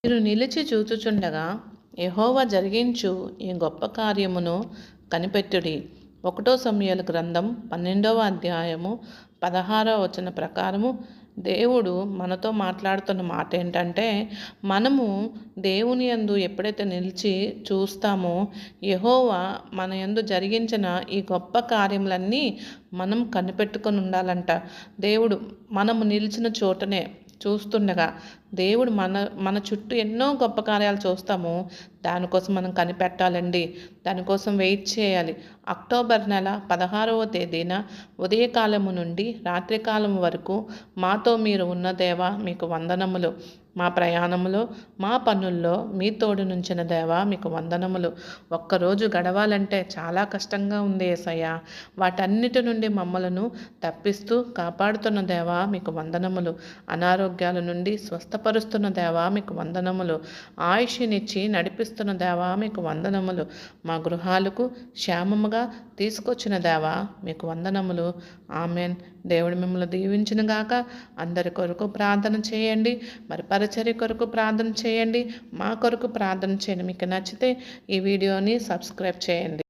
మీరు నిలిచి చూచుచుండగా యెహోవా జరిగించు ఈ గొప్ప కార్యమును కనిపెట్టుడి. 1 సమూయేలు గ్రంథం 12వ అధ్యాయము 16వ వచన ప్రకారము దేవుడు మనతో మాట్లాడుతున్న మాట ఏంటంటే, మనము దేవుని యందు ఎప్పుడైతే నిలిచి చూస్తామో యెహోవా మన యందు జరిగించిన ఈ గొప్ప కార్యములన్నీ మనం కనిపెట్టుకొని ఉండాలంట. దేవుడు మనము నిలిచిన చోటనే చూస్తుండగా దేవుడు మన చుట్టూ ఎన్నో గొప్ప కార్యాలు చూస్తాము. దానికోసం మనం కనిపెట్టాలండి. దానికోసం వెయిట్ చేయాలి. అక్టోబర్ నెల 16వ తేదీన ఉదయకాలము నుండి రాత్రికాలం వరకు మాతో మీరు ఉన్న దేవా మీకు వందనములు. మా ప్రయాణములో మా పనుల్లో మీ తోడు నుంచిన దేవా మీకు వందనములు. ఒక్కరోజు గడవాలంటే చాలా కష్టంగా ఉంది యేసయ్య. వాటన్నిటి నుండి మమ్మలను తప్పిస్తూ కాపాడుతున్న దేవా మీకు వందనములు. అనారోగ్యాల నుండి స్వస్థపరుస్తున్న దేవా మీకు వందనములు. ఆయుష్నిచ్చి నడిపిస్తున్న దేవా మీకు వందనములు. మా గృహాలకు క్షేమముగా తీసుకొచ్చిన దేవా మీకు వందనములు. ఆమెన్. దేవుడు మిమ్మల్ని దీవించిన గాక. అందరి కొరకు ప్రార్థన చేయండి. మరి పరిచర్య కొరకు ప్రార్థన చేయండి. మా కొరకు ప్రార్థన చేయండి. మీకు నచ్చితే ఈ వీడియోని సబ్స్క్రైబ్ చేయండి.